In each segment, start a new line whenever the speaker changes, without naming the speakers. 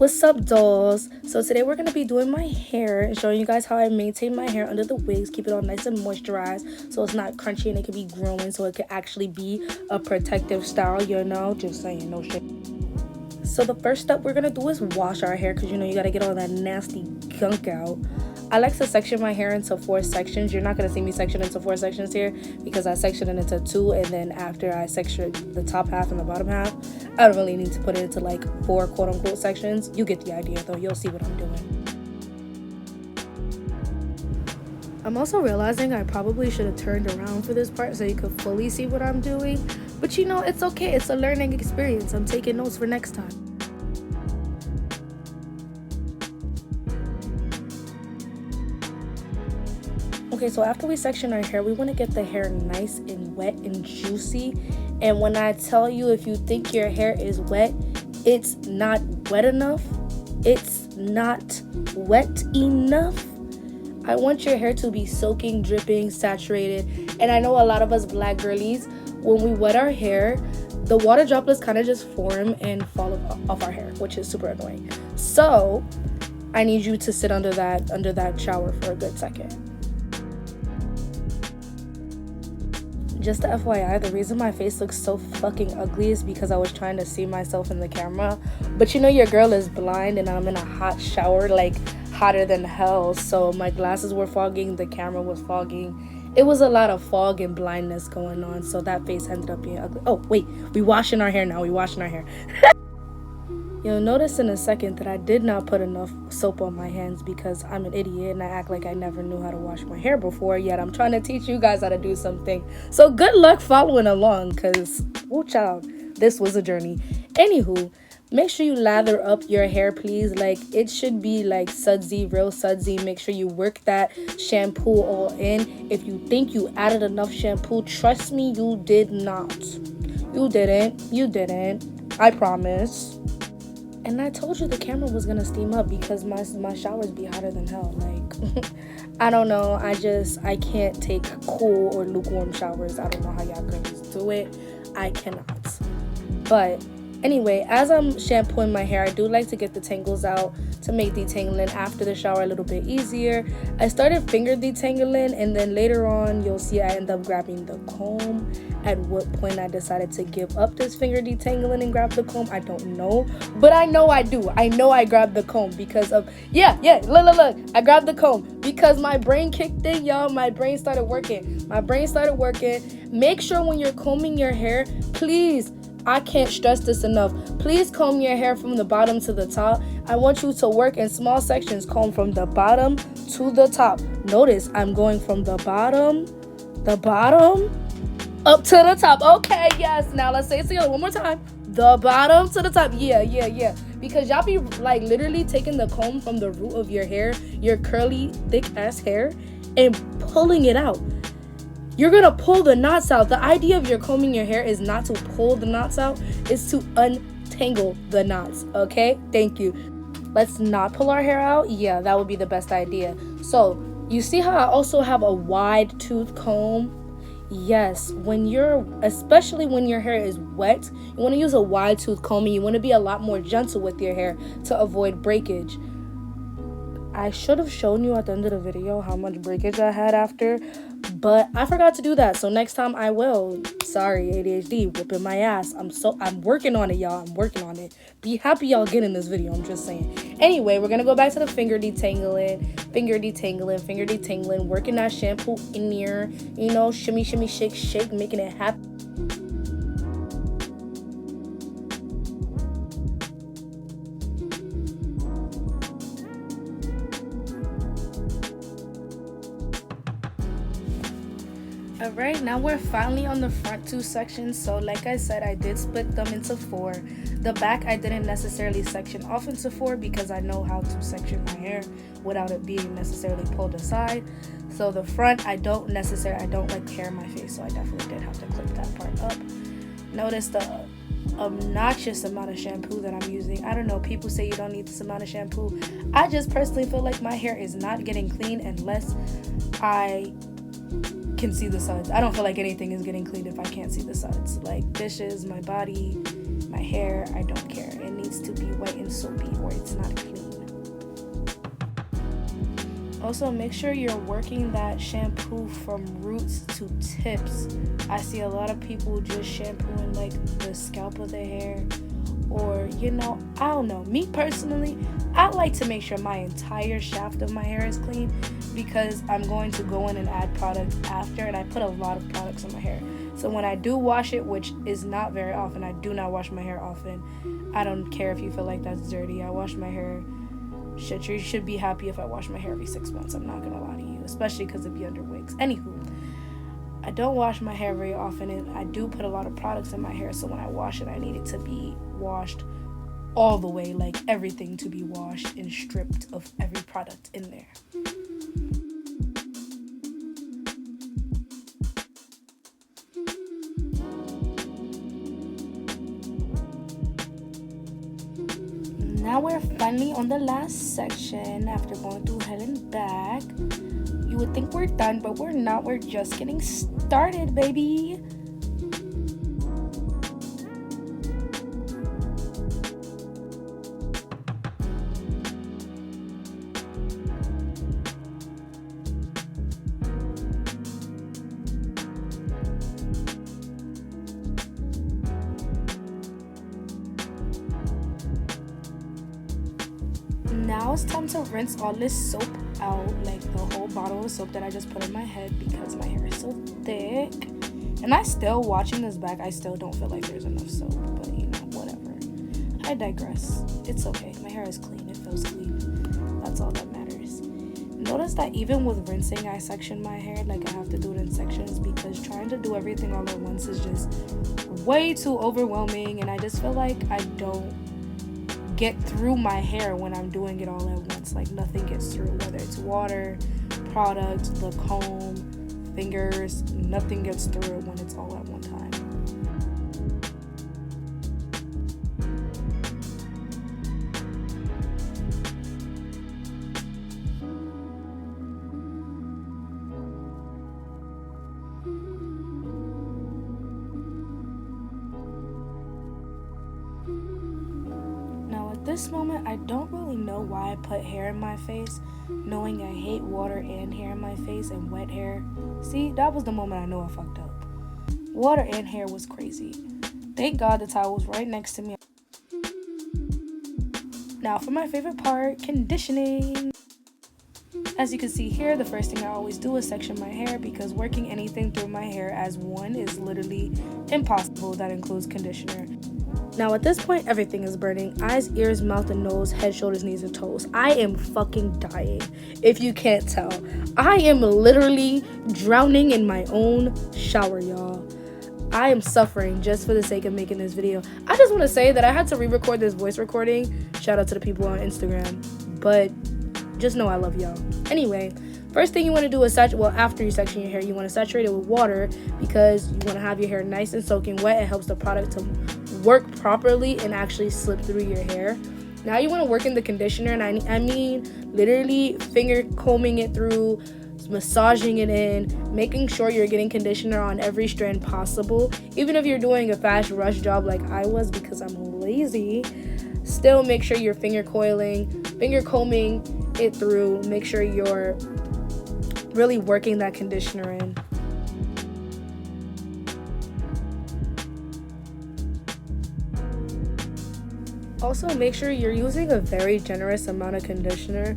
What's up, dolls? So today we're going to be doing my hair and showing you guys how I maintain my hair under the wigs, keep it all nice and moisturized so it's not crunchy and it can be growing, so it can actually be a protective style, you know, just saying, no shit. So the first step we're going to do is wash our hair, because you know you got to get all that nasty gunk out. I like to section my hair into 4 sections. You're not going to see me section into 4 sections here because I section it into 2, and then after I section the top half and the bottom half, I don't really need to put it into like 4 quote-unquote sections. You get the idea though. You'll see what I'm doing. I'm also realizing I probably should have turned around for this part so you could fully see what I'm doing. But you know, it's okay. It's a learning experience. I'm taking notes for next time. Okay, so after we section our hair, we want to get the hair nice and wet and juicy. And when I tell you, if you think your hair is wet, it's not wet enough. It's not wet enough. I want your hair to be soaking, dripping, saturated. And I know a lot of us black girlies, when we wet our hair, the water droplets kind of just form and fall off our hair, which is super annoying. So I need you to sit under that shower for a good second. Just the FYI, the reason my face looks so fucking ugly is because I was trying to see myself in the camera. But you know your girl is blind and I'm in a hot shower, like hotter than hell. So my glasses were fogging, the camera was fogging. It was a lot of fog and blindness going on. So that face ended up being ugly. Oh, wait, we washing our hair now. We washing our hair. You'll notice in a second that I did not put enough soap on my hands because I'm an idiot and I act like I never knew how to wash my hair before, yet I'm trying to teach you guys how to do something. So good luck following along, because, woo child, this was a journey. Anywho, make sure you lather up your hair, please. Like, it should be like sudsy, real sudsy. Make sure you work that shampoo all in. If you think you added enough shampoo, trust me, you did not. You didn't. I promise. And I told you the camera was gonna steam up because my showers be hotter than hell. Like, I don't know. I can't take cool or lukewarm showers. I don't know how y'all girls do it. I cannot. But anyway, as I'm shampooing my hair, I do like to get the tangles out to make detangling after the shower a little bit easier. I started finger detangling, and then later on you'll see I end up grabbing the comb. At what point I decided to give up this finger detangling and grab the comb, I don't know. But I know I do. I know I grabbed the comb because of, look. I grabbed the comb because my brain kicked in, y'all. My brain started working. Make sure when you're combing your hair, please, I can't stress this enough. Please comb your hair from the bottom to the top. I want you to work in small sections. Comb from the bottom to the top. Notice I'm going from the bottom, up to the top. Okay, yes. Now let's say it together one more time. The bottom to the top. Yeah. Because y'all be like literally taking the comb from the root of your hair, your curly, thick ass hair, and pulling it out. You're gonna pull the knots out. The idea of your combing your hair is not to pull the knots out, it's to untangle the knots. Okay, thank you. Let's not pull our hair out. Yeah, that would be the best idea. So you see how I also have a wide tooth comb? Yes, especially when your hair is wet, you want to use a wide tooth comb, and you want to be a lot more gentle with your hair to avoid breakage. I should have shown you at the end of the video how much breakage I had after, but I forgot to do that. So next time I will. Sorry, ADHD whipping my ass. I'm working on it, y'all. I'm working on it. Be happy y'all getting this video. I'm just saying. Anyway, we're gonna go back to the finger detangling, working that shampoo in there. You know, shimmy, shake, making it happen. Alright, now we're finally on the front 2 sections. So like I said, I did split them into 4. The back I didn't necessarily section off into 4 because I know how to section my hair without it being necessarily pulled aside. So the front, I don't like hair in my face, so I definitely did have to clip that part up. Notice the obnoxious amount of shampoo that I'm using. I don't know, people say you don't need this amount of shampoo. I just personally feel like my hair is not getting clean unless I can see the suds. I don't feel like anything is getting clean if I can't see the suds. Like dishes, my body, my hair, I don't care. It needs to be white and soapy or it's not Also, make sure you're working that shampoo from roots to tips. I see a lot of people just shampooing like the scalp of their hair, or I don't know. Me personally, I like to make sure my entire shaft of my hair is clean because I'm going to go in and add products after, and I put a lot of products in my hair. So when I do wash it, which is not very often, I do not wash my hair often. I don't care if you feel like that's dirty. I wash my hair. Shit, you should be happy if I wash my hair every 6 months. I'm not gonna lie to you, especially because it be under wigs. Anywho, I don't wash my hair very often, and I do put a lot of products in my hair, so when I wash it, I need it to be washed all the way, like everything to be washed and stripped of every product in there. Now we're finally on the last section after going through hell and back. You would think we're done, but we're not. We're just getting started, baby. Now it's time to rinse all this soap out, like the whole bottle of soap that I just put on my head because my hair is so thick. And watching this back, I still don't feel like there's enough soap, but whatever. I digress. It's okay. My hair is clean. It feels clean. That's all that matters. Notice that even with rinsing, I section my hair. Like, I have to do it in sections because trying to do everything all at once is just way too overwhelming, and I just feel like I don't get through my hair when I'm doing it all at once. Like, nothing gets through, whether it's water, product, the comb, fingers, nothing gets through it when it's all at one time. At this moment, I don't really know why I put hair in my face, knowing I hate water and hair in my face and wet hair. See, that was the moment I know I fucked up. Water and hair was crazy. Thank God the towel was right next to me. Now for my favorite part, conditioning. As you can see here, the first thing I always do is section my hair because working anything through my hair as one is literally impossible. That includes conditioner. Now at this point, everything is burning. Eyes, ears, mouth, and nose, head, shoulders, knees, and toes. I am fucking dying, if you can't tell. I am literally drowning in my own shower, y'all. I am suffering just for the sake of making this video. I just want to say that I had to re-record this voice recording. Shout out to the people on Instagram. But just know I love y'all. Anyway, first thing you want to do is after you section your hair, you want to saturate it with water because you want to have your hair nice and soaking wet. It helps the product to work properly and actually slip through your hair. Now you want to work in the conditioner, and I mean literally finger combing it through, massaging it in, making sure you're getting conditioner on every strand possible. Even if you're doing a fast rush job like I was because I'm lazy, still make sure you're finger combing it through. Make sure you're really working that conditioner in. Also, make sure you're using a very generous amount of conditioner.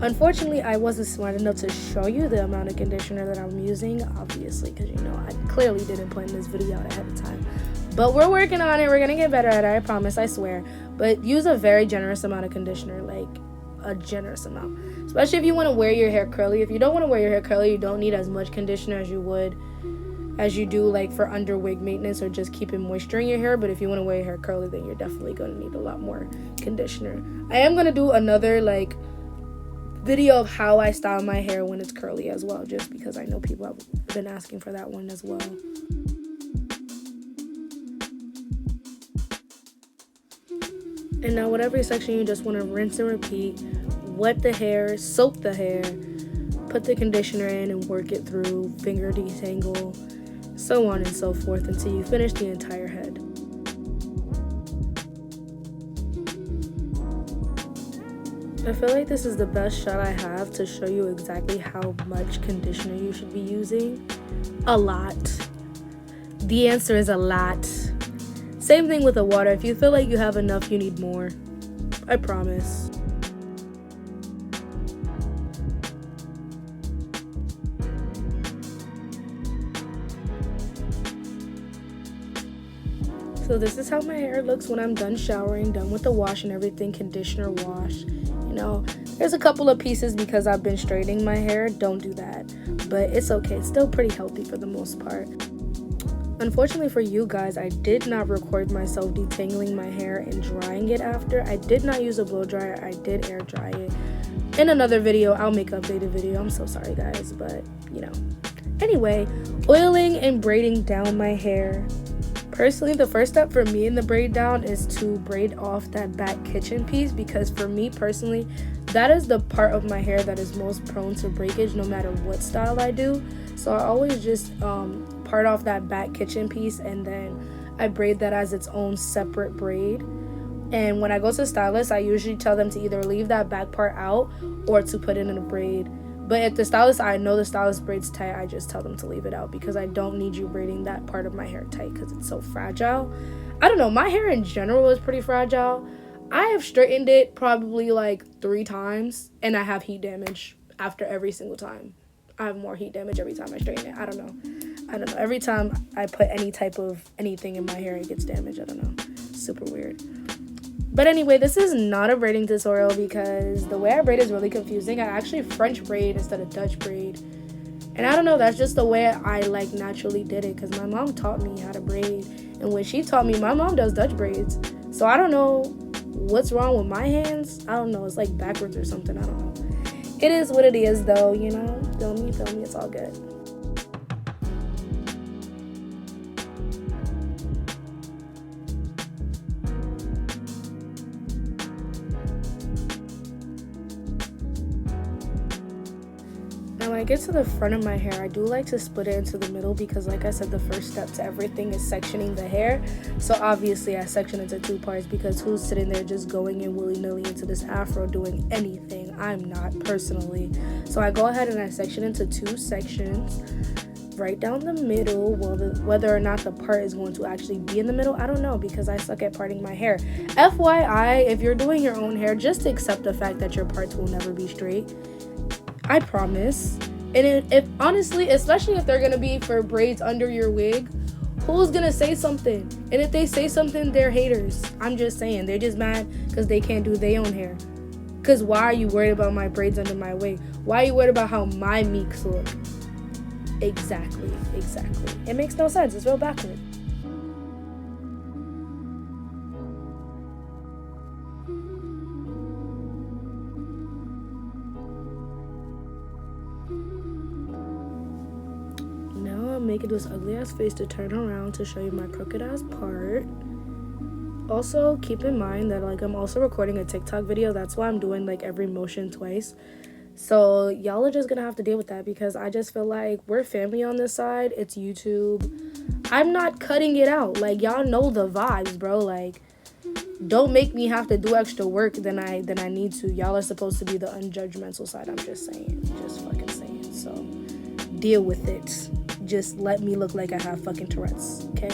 Unfortunately, I wasn't smart enough to show you the amount of conditioner that I'm using, obviously, because I clearly didn't plan this video out ahead of time. But we're working on it. We're going to get better at it, I promise, I swear. But use a very generous amount of conditioner, like a generous amount. Especially if you want to wear your hair curly. If you don't want to wear your hair curly, you don't need as much conditioner as you do like for under wig maintenance or just keeping moisture in your hair. But if you want to wear your hair curly, then you're definitely going to need a lot more conditioner. I am going to do another video of how I style my hair when it's curly as well, just because I know people have been asking for that one as well. And now whatever section you just want to rinse and repeat, wet the hair, soak the hair, put the conditioner in and work it through, finger detangle, so on and so forth until you finish the entire head. I feel like this is the best shot I have to show you exactly how much conditioner you should be using. A lot. The answer is a lot. Same thing with the water. If you feel like you have enough, you need more. I promise. So this is how my hair looks when I'm done showering, done with the wash and everything, conditioner wash. You know, there's a couple of pieces because I've been straightening my hair. Don't do that. But it's okay. It's still pretty healthy for the most part. Unfortunately for you guys, I did not record myself detangling my hair and drying it after. I did not use a blow dryer. I did air dry it. In another video, I'll make an updated video. I'm so sorry, guys, but, you know. Anyway, oiling and braiding down my hair. Personally, the first step for me in the braid down is to braid off that back kitchen piece, because for me personally, that is the part of my hair that is most prone to breakage no matter what style I do. So I always just part off that back kitchen piece, and then I braid that as its own separate braid. And when I go to stylists, I usually tell them to either leave that back part out or to put it in a braid. But if the stylist, I know the stylist braids tight, I just tell them to leave it out, because I don't need you braiding that part of my hair tight because it's so fragile. I don't know, my hair in general is pretty fragile. I have straightened it probably like 3 times, and I have heat damage after every single time. I have more heat damage every time I straighten it. I don't know. Every time I put any type of anything in my hair, it gets damaged. I don't know. Super weird. But anyway, this is not a braiding tutorial because the way I braid is really confusing. I actually French braid instead of Dutch braid. And I don't know, that's just the way I like naturally did it, because my mom taught me how to braid. And when she taught me, my mom does Dutch braids. So I don't know what's wrong with my hands. I don't know, it's like backwards or something. I don't know. It is what it is though, you know. Feel me, it's all good. Now when I get to the front of my hair, I do like to split it into the middle, because like I said, the first step to everything is sectioning the hair. So obviously I section into 2 parts, because who's sitting there just going in willy-nilly into this afro doing anything? I'm not, personally. So I go ahead and I section into 2 sections right down the middle. Well, whether or not the part is going to actually be in the middle, I don't know, because I suck at parting my hair. FYI, if you're doing your own hair, just accept the fact that your parts will never be straight. I promise. And if honestly, especially if they're gonna be for braids under your wig, who's gonna say something? And if they say something, they're haters. I'm just saying, they're just mad because they can't do their own hair. Because why are you worried about my braids under my wig? Why are you worried about how my meeks look? Exactly. It makes no sense. It's real backward. Making this ugly ass face to turn around to show you my crooked ass part. Also keep in mind that like I'm also recording a TikTok video. That's why I'm doing like every motion twice. So y'all are just gonna have to deal with that, because I just feel like we're family on this side. It's YouTube. I'm not cutting it out. Like, y'all know the vibes, bro. Like, don't make me have to do extra work than I need to. Y'all are supposed to be the unjudgmental side. I'm just saying. Just fucking saying. So deal with it. Just let me look like I have fucking Tourette's, okay?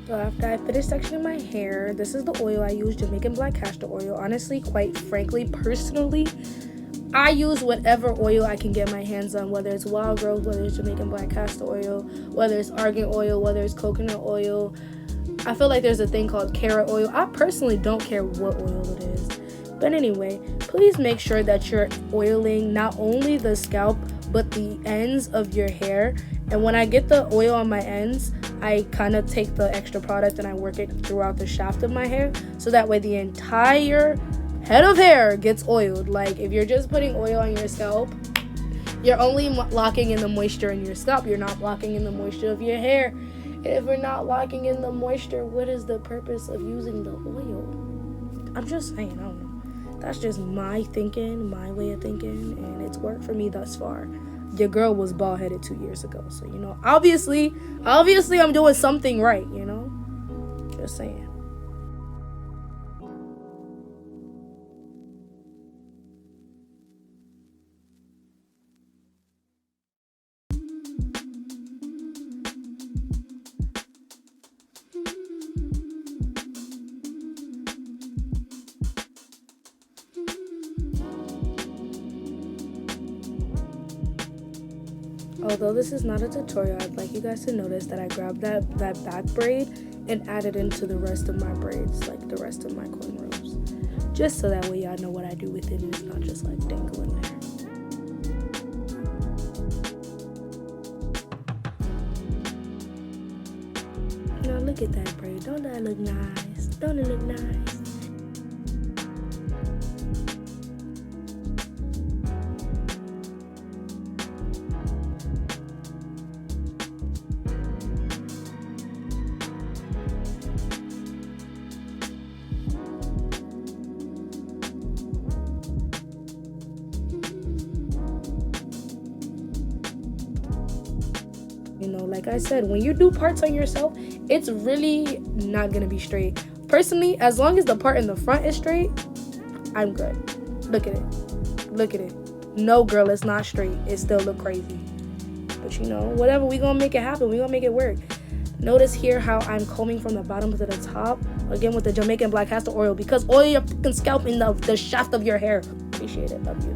So after I finished sectioning my hair, this is the oil I use, Jamaican black castor oil. Honestly, quite frankly, personally, I use whatever oil I can get my hands on, whether it's wild growth, whether it's Jamaican black castor oil, whether it's argan oil, whether it's coconut oil. I feel like there's a thing called carrot oil. I personally don't care what oil it is. But anyway, please make sure that you're oiling not only the scalp, but the ends of your hair. And when I get the oil on my ends, I kind of take the extra product and I work it throughout the shaft of my hair, so that way the entire head of hair gets oiled. Like, if you're just putting oil on your scalp, you're only locking in the moisture in your scalp. You're not locking in the moisture of your hair. And if we're not locking in the moisture, what is the purpose of using the oil? I'm just saying, I don't know. That's just my thinking, my way of thinking, and it's worked for me thus far. Your girl was bald-headed 2 years ago, so, you know, obviously I'm doing something right, you know? Just saying. Although this is not a tutorial, I'd like you guys to notice that I grabbed that back braid and added into the rest of my braids, like the rest of my cornrows. Just so that way y'all know what I do with it and it's not just like dangling there. Now look at that braid. Don't that look nice? Don't it look nice? You know, like I said, when you do parts on yourself, it's really not gonna be straight. Personally, as long as the part in the front is straight, I'm good. Look at it. Look at it. No, girl, it's not straight. It still look crazy. But you know, whatever, we gonna make it happen. We gonna make it work. Notice here how I'm combing from the bottom to the top. Again, with the Jamaican black castor oil, because oil your fucking scalp in the shaft of your hair. Appreciate it. Love you.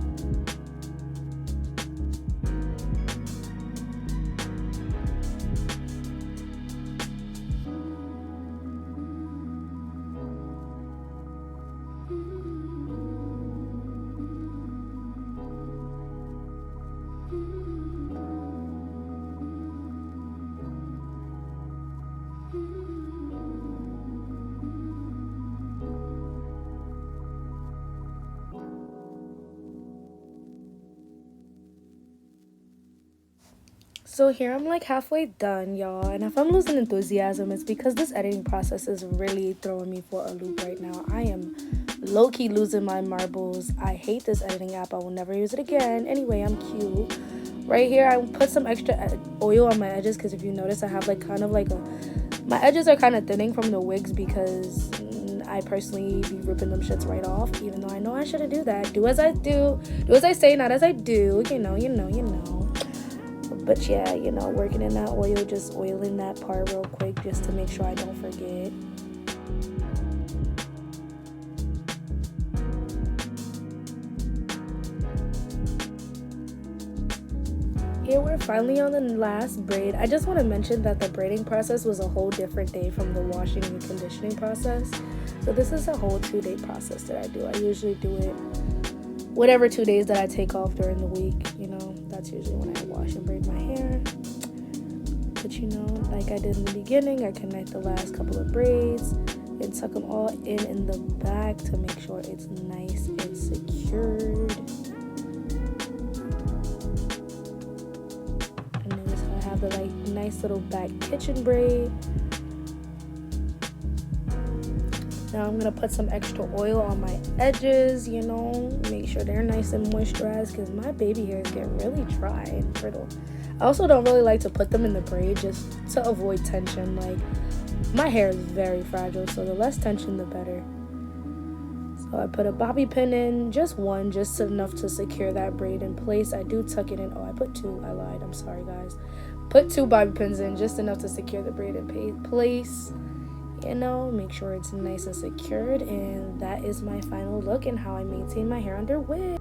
So here I'm like halfway done, y'all, and if I'm losing enthusiasm, it's because this editing process is really throwing me for a loop right now. I am low-key losing my marbles. I hate this editing app. I will never use it again. Anyway, I'm cute. Right here, I put some extra oil on my edges because if you notice, I have like kind of like my edges are kind of thinning from the wigs because I personally be ripping them shits right off, even though I know I shouldn't do that. Do as I do. Do as I say, not as I do. You know. But yeah, you know, working in that oil, just oiling that part real quick just to make sure I don't forget. Here we're finally on the last braid. I just want to mention that the braiding process was a whole different day from the washing and conditioning process. So this is a whole 2-day process that I do. I usually do it whatever 2 days that I take off during the week, you know. That's usually when I wash and braid my hair. But you know, like I did in the beginning, I connect the last couple of braids and tuck them all in the back to make sure it's nice and secured. And notice how I have the like nice little back kitchen braid. Now I'm gonna put some extra oil on my edges, you know, make sure they're nice and moisturized because my baby hairs get really dry and brittle. I also don't really like to put them in the braid just to avoid tension. Like, my hair is very fragile, so the less tension, the better. So I put a bobby pin in, just one, just enough to secure that braid in place. I do tuck it in. Oh, I put 2. I lied. I'm sorry, guys. Put 2 bobby pins in, just enough to secure the braid in place. You know, make sure it's nice and secured, and that is my final look and how I maintain my hair under wig.